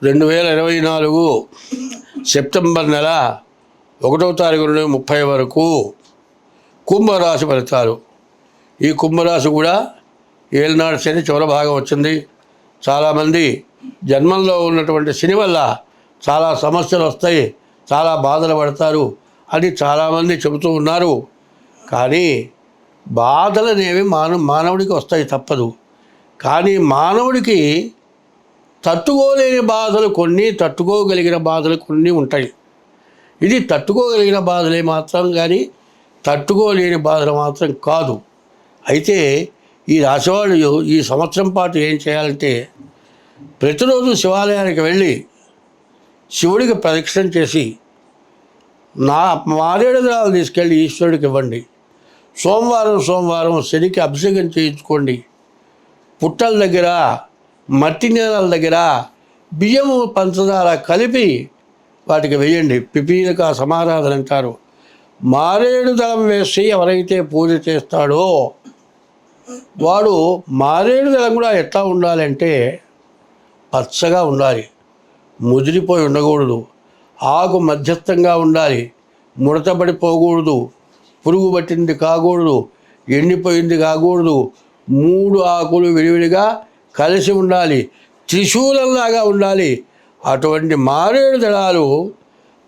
2024 September నెల 1వ తారీఖు నుండి 30 వరకు కుంభరాశి ఫలితాలు. ఈ కుంభరాశి కూడా ఏలినాడు శని చివరి భాగం వచ్చింది. చాలామంది జన్మంలో ఉన్నటువంటి శని వల్ల చాలా సమస్యలు వస్తాయి, చాలా బాధలు పడతారు అని చాలామంది చెబుతూ ఉన్నారు. కానీ బాధలు అనేవి మానవుడికి వస్తాయి, తప్పదు. కానీ మానవుడికి తట్టుకోలేని బాధలు కొన్ని, తట్టుకోగలిగిన బాధలు కొన్ని ఉంటాయి. ఇది తట్టుకోగలిగిన బాధలే మాత్రం, కానీ తట్టుకోలేని బాధలు మాత్రం కాదు. అయితే ఈ రాశివాళ్ళు ఈ సంవత్సరం పాటు ఏం చేయాలంటే, ప్రతిరోజు శివాలయానికి వెళ్ళి శివుడికి ప్రదక్షిణ చేసి మారేడు దళాలు తీసుకెళ్ళి ఈశ్వరుడికి ఇవ్వండి. సోమవారం శనికి అభిషేకం చేయించుకోండి. పుట్టల దగ్గర, మట్టి నేలల దగ్గర బియ్యము పంచదార కలిపి వాటికి వేయండి. పిపీలిక సమారాధన అంటారు. మారేడు దళం వేసి ఎవరైతే పూజ చేస్తాడో వాడు, మారేడు దళం కూడా ఎట్లా ఉండాలంటే పచ్చగా ఉండాలి, ముదిరిపోయి ఉండకూడదు, ఆకు మధ్యస్థంగా ఉండాలి, ముడతపడిపోకూడదు, పురుగు పట్టింది కాకూడదు, ఎండిపోయింది కాకూడదు, 3 ఆకులు విడివిడిగా కలిసి ఉండాలి, త్రిశూలంలాగా ఉండాలి. అటువంటి మారేడు దళాలు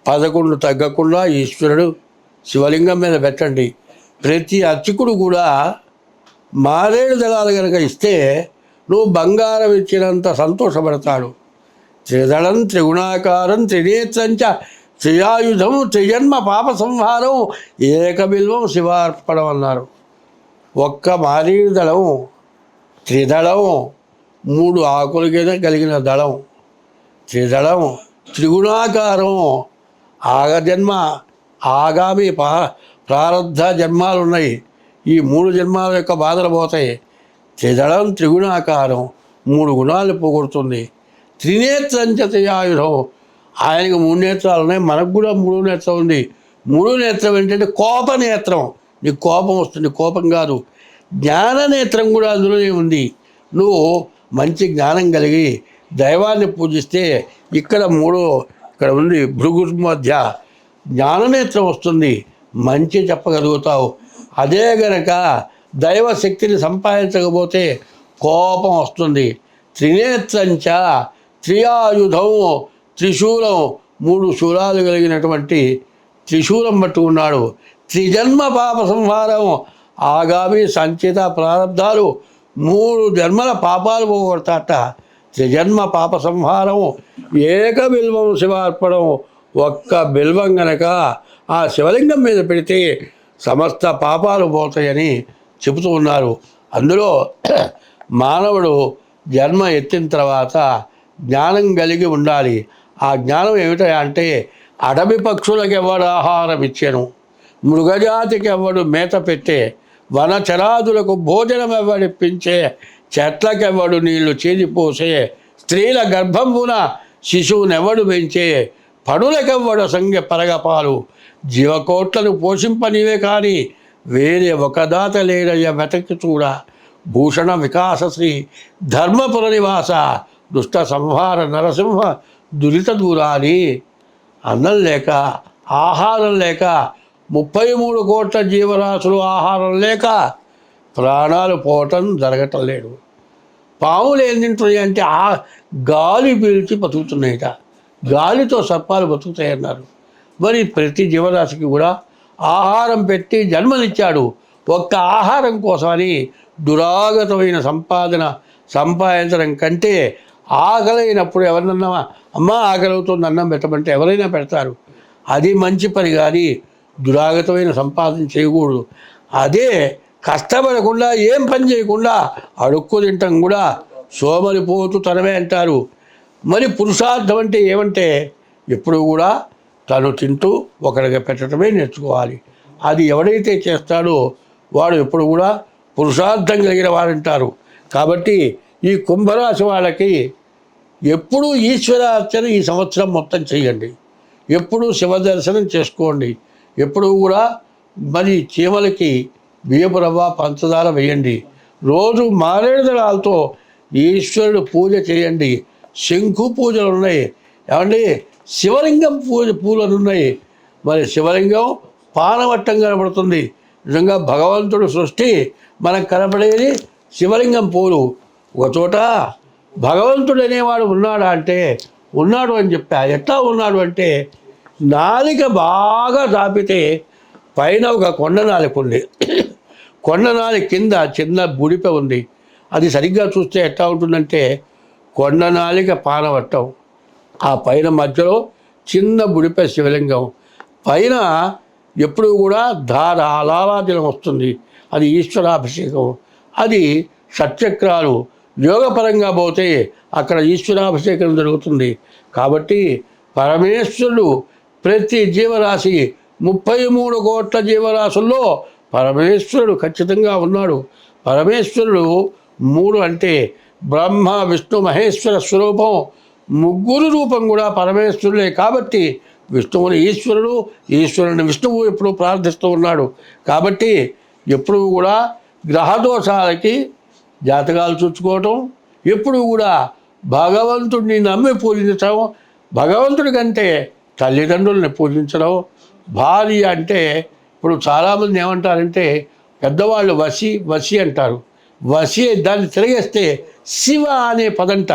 11 తగ్గకుండా ఈశ్వరుడు శివలింగం మీద పెట్టండి. ప్రతి అర్చకుడు కూడా మారేడు దళాలు కనుక ఇస్తే నువ్వు బంగారం ఇచ్చినంత సంతోషపడతాడు. త్రిదళం త్రిగుణాకారం త్రినేత్రంచ త్రియాయుధం త్రిజన్మ పాప సంహారం ఏకబిల్వం శివార్పణం అన్నారు. ఒక్క మారేడు దళం, త్రిదళం, 3 ఆకుల కింద కలిగిన దళం, త్రిదళం, త్రిగుణాకారం, ఆగజన్మ ఆగామి ప్రారంధ జన్మాలు ఉన్నాయి. ఈ 3 జన్మాల యొక్క బాధలు పోతాయి. త్రిదళం త్రిగుణాకారం 3 గుణాలు పోగొడుతుంది. త్రినేత్రంచ త్రియాయుధం, ఆయనకు 3 నేత్రాలు ఉన్నాయి, మనకు కూడా 3 నేత్రం ఉంది. 3 నేత్రం ఏంటంటే కోపనేత్రం. నీకు కోపం వస్తుంది, కోపం కాదు, జ్ఞాననేత్రం కూడా అందులోనే ఉంది. నువ్వు మంచి జ్ఞానం కలిగి దైవాన్ని పూజిస్తే ఇక్కడ ఉంది, భృగు మధ్య జ్ఞాననేత్రం వస్తుంది, మంచి చెప్పగలుగుతావు. అదే గనక దైవశక్తిని సంపాదించకపోతే కోపం వస్తుంది. త్రినేత్రంచ త్రియాయుధం, త్రిశూలం, 3 శూలాలు కలిగినటువంటి త్రిశూలం పట్టుకున్నాడు. త్రిజన్మ పాప సంహారం, ఆగామి సంచిత ప్రారంధాలు, 3 జన్మల పాపాలు పోగొడతాట. త్రిజన్మ పాప సంహారం, ఏక బిల్వం శివార్పణం. ఒక్క బిల్వం గనక ఆ శివలింగం మీద పెడితే సమస్త పాపాలు పోతాయని చెబుతూ ఉన్నారు. అందులో మానవుడు జన్మ ఎత్తిన తర్వాత జ్ఞానం కలిగి ఉండాలి. ఆ జ్ఞానం ఏమిటా అంటే, అడవి పక్షులకు ఎవడు ఆహారం ఇచ్చాను, మృగజాతికి ఎవడు మేత పెట్టే, వనచరాదులకు భోజనం ఎవడిప్పించే, చెట్లకెవ్వడు నీళ్లు చేదిపోసే, స్త్రీల గర్భంబున శిశువునెవడు పెంచే, పడులకెవ్వడు సంగ పరగపాలు, జీవకోట్లను పోషింపనివే కానీ వేరే ఒక దాత లేడయ్య వెతకి చూడ, భూషణ వికాసశ్రీ ధర్మపుర నివాస, దుష్ట సంహార నరసింహ దురిత దూరాలి. అన్నం లేక, ఆహారం లేక 33 కోట్ల జీవరాశులు ఆహారం లేక ప్రాణాలు పోవటం జరగటం లేదు. పాములు ఏం తింటున్నాయి అంటే గాలి పీల్చి బతుకుతున్నాయిట, గాలితో సర్పాలు బతుకుతాయన్నారు. మరి ప్రతి జీవరాశికి కూడా ఆహారం పెట్టి జన్మనిచ్చాడు. ఒక్క ఆహారం కోసమని దురాగతమైన సంపాదించడం కంటే, ఆకలైనప్పుడు ఎవరినన్నా అమ్మ ఆకలి అవుతుంది అన్నం పెట్టమంటే ఎవరైనా పెడతారు. అది మంచి పని, కానీ దురాగతమైన సంపాదన చేయకూడదు. అదే కష్టపడకుండా ఏం పని చేయకుండా అడుక్కు తింటాం కూడా సోమరిపోతు తనమే అంటారు. మరి పురుషార్థం అంటే ఏమంటే, ఎప్పుడు కూడా తను తింటూ ఒకరికి పెట్టడమే నేర్చుకోవాలి. అది ఎవడైతే చేస్తాడో వాడు ఎప్పుడు కూడా పురుషార్థం కలిగిన వాడంటారు. కాబట్టి ఈ కుంభరాశి వాళ్ళకి ఎప్పుడూ ఈశ్వరార్చన ఈ సంవత్సరం మొత్తం చేయండి. ఎప్పుడూ శివ దర్శనం చేసుకోండి. ఎప్పుడూ కూడా మరి చీమలకి బియ్యపు రవ్వ పంచదార వేయండి. రోజు మారేడు దళాలతో ఈశ్వరుడు పూజ చేయండి. శంకు పూజలు ఉన్నాయి. ఏమండి, శివలింగం పూలను ఉన్నాయి. మరి శివలింగం పానవట్టం కనబడుతుంది. నిజంగా భగవంతుడు సృష్టి మనకు కనపడేది శివలింగం పూలు. ఒకచోట భగవంతుడు అనేవాడు ఉన్నాడా అంటే ఉన్నాడు అని చెప్పా. ఎట్లా ఉన్నాడు అంటే నాలిక బాగా దాపితే పైన ఒక కొండనాలిక ఉంది, కొండనాలిక కింద చిన్న బుడిప ఉంది. అది సరిగ్గా చూస్తే ఎట్లా ఉంటుందంటే కొండనాలిక పానవట్టం, ఆ పైన మధ్యలో చిన్న బుడిప శివలింగం, పైన ఎప్పుడు కూడా లాలాజలం వస్తుంది. అది ఈశ్వరాభిషేకం. అది షట్చక్రాలు. యోగపరంగా పోతే అక్కడ ఈశ్వరాభిషేకం జరుగుతుంది. కాబట్టి పరమేశ్వరుడు ప్రతి జీవరాశి 33 కోట్ల జీవరాశుల్లో పరమేశ్వరుడు ఖచ్చితంగా ఉన్నాడు. పరమేశ్వరుడు 3 అంటే బ్రహ్మ విష్ణు మహేశ్వర స్వరూపం, ముగ్గురు రూపం కూడా పరమేశ్వరుడే. కాబట్టి విష్ణువుని ఈశ్వరుడు, ఈశ్వరుని విష్ణువు ఎప్పుడు ప్రార్థిస్తూ ఉన్నాడు. కాబట్టి ఎప్పుడు కూడా గ్రహదోషాలకి జాతకాలు చూసుకోవటం, ఎప్పుడు కూడా భగవంతుడిని నమ్మి పూజించడం, భగవంతుడి కంటే తల్లిదండ్రుల్ని పూజించడం. భార్య అంటే ఇప్పుడు చాలామంది ఏమంటారంటే పెద్దవాళ్ళు వసి అంటారు. వసి దాన్ని తిరిగేస్తే శివ అనే పదంట.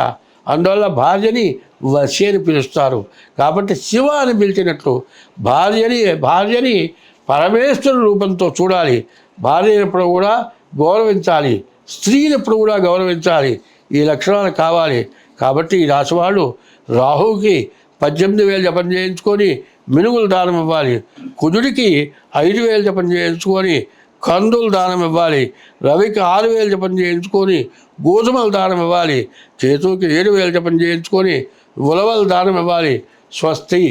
అందువల్ల భార్యని వసి అని పిలుస్తారు. కాబట్టి శివ అని పిలిచినట్లు భార్యని పరమేశ్వరు రూపంతో చూడాలి. భార్యని ఎప్పుడు కూడా గౌరవించాలి, స్త్రీని ఎప్పుడు కూడా గౌరవించాలి. ఈ లక్షణాలు కావాలి. కాబట్టి ఈ రాశి వాళ్ళు రాహుకి 18,000 జపం చేయించుకొని మినుగులు దానం ఇవ్వాలి. కుజుడికి 5,000 జపం చేయించుకొని కందులు దానం ఇవ్వాలి. రవికి 6,000 జపం చేయించుకొని గోధుమలు దానం ఇవ్వాలి. కేతువుకి 7,000 జపం చేయించుకొని ఉలవలు దానం ఇవ్వాలి. స్వస్తి.